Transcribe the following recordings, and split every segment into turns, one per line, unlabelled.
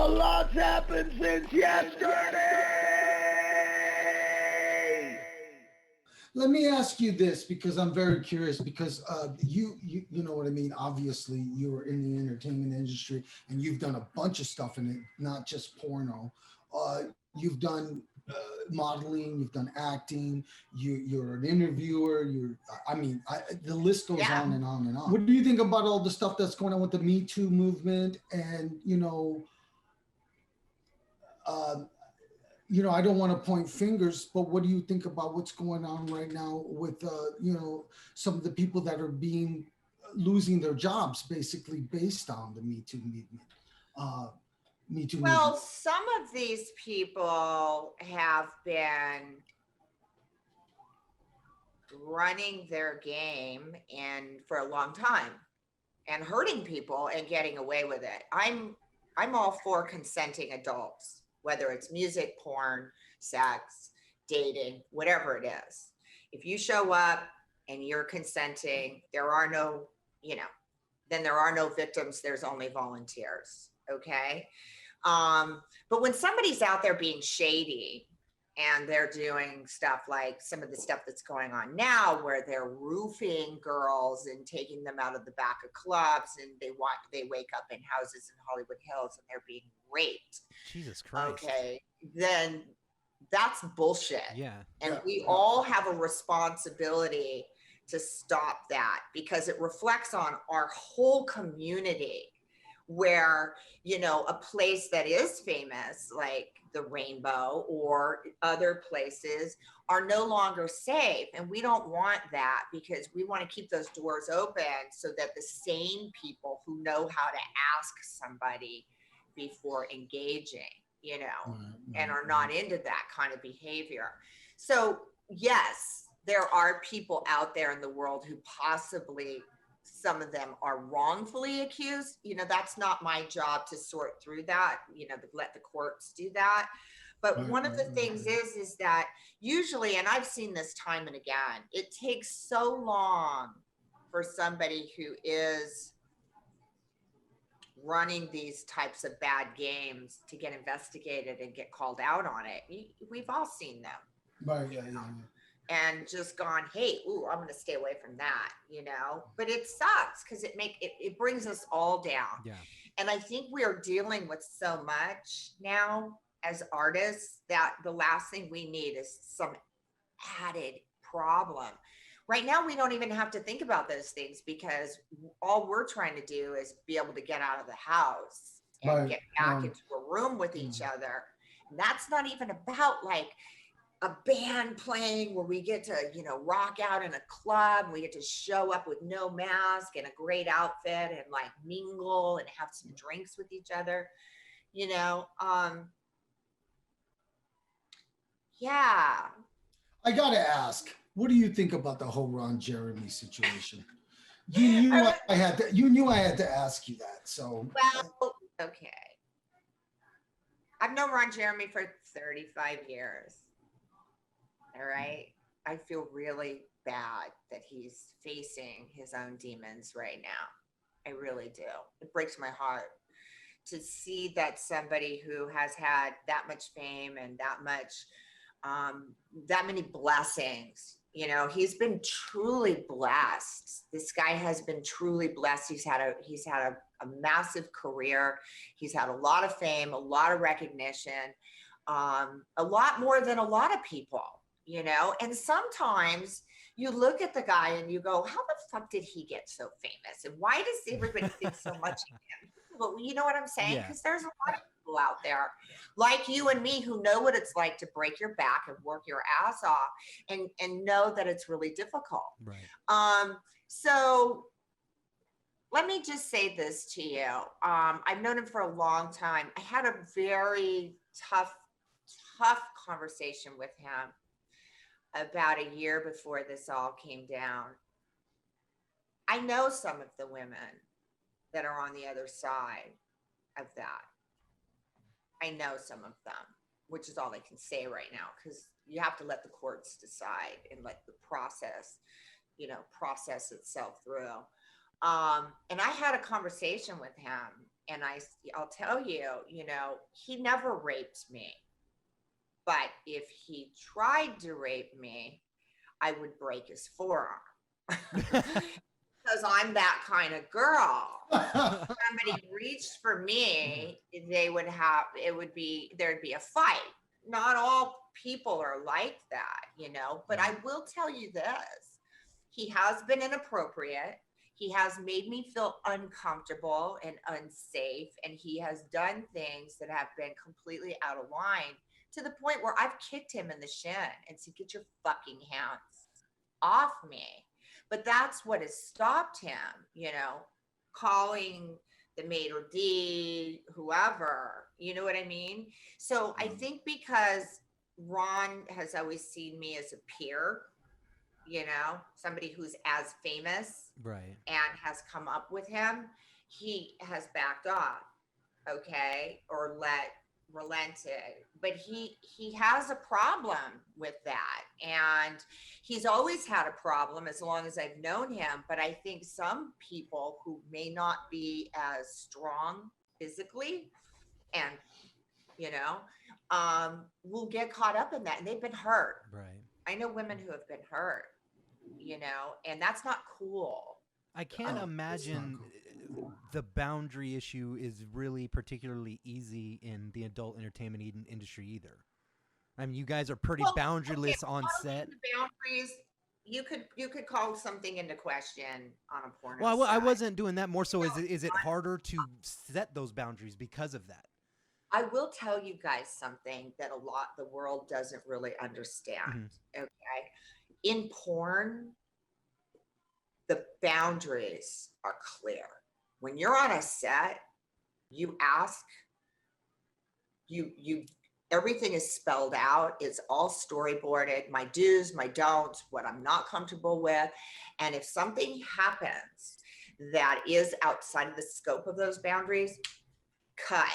A lot's happened since yesterday.
Let me ask you this because I'm very curious because you know what I mean. Obviously, you're in the entertainment industry and you've done a bunch of stuff in it, not just porno. You've done modeling, you've done acting. You're an interviewer. The list goes
Yeah.
on and on and on. What do you think about all the stuff that's going on with the Me Too movement and Uh, I don't want to point fingers, but what do you think about what's going on right now with, some of the people that are being losing their jobs basically based on the Me Too movement? Uh, Me Too
Well,
movement.
some of these people have been running their game and for a long time and hurting people and getting away with it. I'm all for consenting adults, whether it's music, porn, sex, dating, whatever it is. If you show up and you're consenting, there are no, then there are no victims, there's only volunteers. Okay. But when somebody's out there being shady and they're doing stuff like some of the stuff that's going on now where they're roofing girls and taking them out of the back of clubs and they wake up in houses in Hollywood Hills and they're being raped.
Jesus Christ.
Okay, then that's bullshit.
Yeah.
And we all have a responsibility to stop that because it reflects on our whole community where, a place that is famous, like the Rainbow or other places, are no longer safe. And we don't want that because we want to keep those doors open so that the sane people who know how to ask somebody before engaging, and are not into that kind of behavior. So yes, there are people out there in the world who possibly, some of them are wrongfully accused. That's not my job to sort through that, to let the courts do that. But one of the things is that usually, and I've seen this time and again, it takes so long for somebody who is running these types of bad games to get investigated and get called out on it. We've all seen them.
Right, yeah.
And just gone, hey, I'm going to stay away from that, But it sucks because it brings us all down.
Yeah.
And I think we are dealing with so much now as artists that the last thing we need is some added problem. Right now, we don't even have to think about those things because all we're trying to do is be able to get out of the house and get back into a room with each other. And that's not even about like a band playing where we get to, rock out in a club and we get to show up with no mask and a great outfit and like mingle and have some drinks with each other, yeah.
I gotta ask, what do you think about the whole Ron Jeremy situation? You knew I had to ask you that. So
well, okay. I've known Ron Jeremy for 35 years. All right. I feel really bad that he's facing his own demons right now. I really do. It breaks my heart to see that somebody who has had that much fame and that many blessings, he's been truly blessed. This guy has been truly blessed. He's had a massive career. He's had a lot of fame, a lot of recognition, a lot more than a lot of people. And sometimes you look at the guy and you go, how the fuck did he get so famous? And why does everybody think so much of him? Well, you know what I'm saying? Because there's a lot of people out there like you and me who know what it's like to break your back and work your ass off and know that it's really difficult.
Right.
So let me just say this to you. I've known him for a long time. I had a very tough conversation with him about a year before this all came down. I know some of the women that are on the other side of that. I know some of them, which is all I can say right now, because you have to let the courts decide and let the process itself through. And I had a conversation with him And I'll tell you, he never raped me. But if he tried to rape me, I would break his forearm. Because I'm that kind of girl. Somebody reached for me, there'd be a fight. Not all people are like that, but I will tell you this. He has been inappropriate. He has made me feel uncomfortable and unsafe. And he has done things that have been completely out of line to the point where I've kicked him in the shin and said, get your fucking hands off me. But that's what has stopped him, calling the maitre d', whoever, you know what I mean? So I think because Ron has always seen me as a peer, somebody who's as famous,
right,
and has come up with him, he has backed off, okay, or relented. But he has a problem with that, and he's always had a problem as long as I've known him. But I think some people who may not be as strong physically and will get caught up in that, and they've been hurt.
right.
I know women who have been hurt, and that's not cool.
I can't imagine the boundary issue is really particularly easy in the adult entertainment industry either. I mean, you guys are pretty boundaryless on set.
The boundaries, you could call something into question on a porno.
Well, I
side.
wasn't doing that. More so, is it harder to set those boundaries because of that?
I will tell you guys something that the world doesn't really understand. Okay, in porn, the boundaries are clear. When you're on a set, you ask, everything is spelled out. It's all storyboarded, my do's, my don'ts, what I'm not comfortable with. And if something happens that is outside of the scope of those boundaries, cut.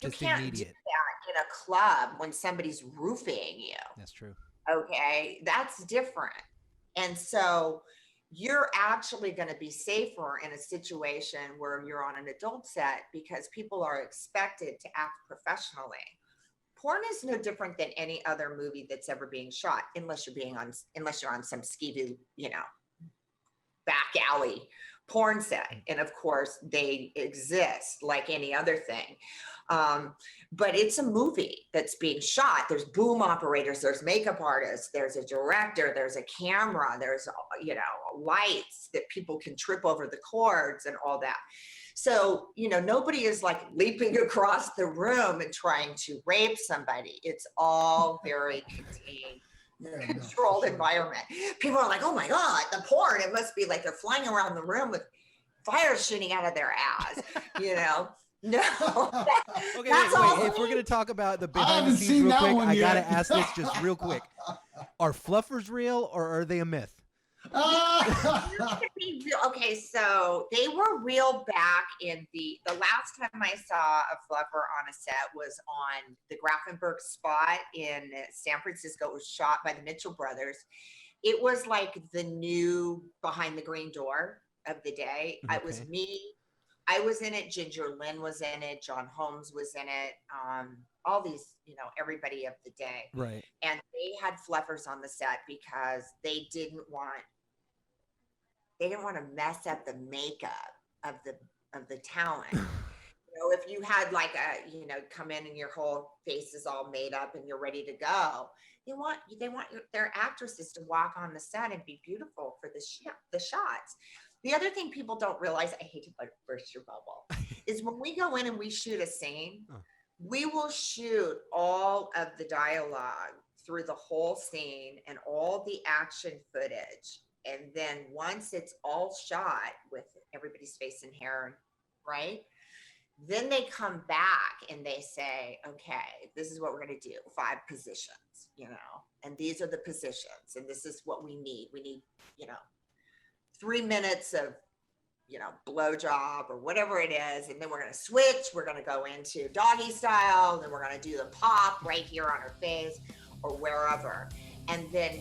Just
you can't
immediate.
do that in a club when somebody's roofing you.
That's true.
Okay, that's different. And so you're actually going to be safer in a situation where you're on an adult set because people are expected to act professionally. Porn is no different than any other movie that's ever being shot, unless you're on some skeevy, back alley porn set. And of course they exist like any other thing. But it's a movie that's being shot. There's boom operators, there's makeup artists, there's a director, there's a camera, there's, lights that people can trip over the cords and all that. So, nobody is like leaping across the room and trying to rape somebody. It's all very contained. Controlled environment. People are like, oh my God, the porn, it must be like they're flying around the room with fire shooting out of their ass, No.
Okay, wait. If we're going to talk about the behind the scenes real quick, I got to ask this just real quick. Are fluffers real or are they a myth?
Okay, so they were real back in the last time I saw a fluffer on a set was on the Grafenberg spot in San Francisco. It was shot by the Mitchell brothers. It was like the new Behind the Green Door of the day.
Okay.
It was me. I was in it. Ginger Lynn was in it. John Holmes was in it. All these, everybody of the day.
Right.
And they had fluffers on the set because they didn't want to mess up the makeup of the talent. If you had like come in and your whole face is all made up and you're ready to go, they want their actresses to walk on the set and be beautiful for the shots. The other thing people don't realize, I hate to burst your bubble, is when we go in and we shoot a scene, we will shoot all of the dialogue through the whole scene and all the action footage. And then once it's all shot with everybody's face and hair, right? Then they come back and they say, okay, this is what we're going to do. 5 positions, and these are the positions. And this is what we need. We need, 3 minutes of, blowjob or whatever it is. And then we're going to switch. We're going to go into doggy style. Then we're going to do the pop right here on her face or wherever. And then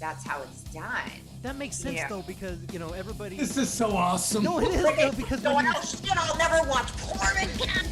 that's how it's done.
That makes sense
Yeah.
though, because you know everybody.
This is so awesome.
No, it is though, because
No,
when you
shit, I'll never watch porn again.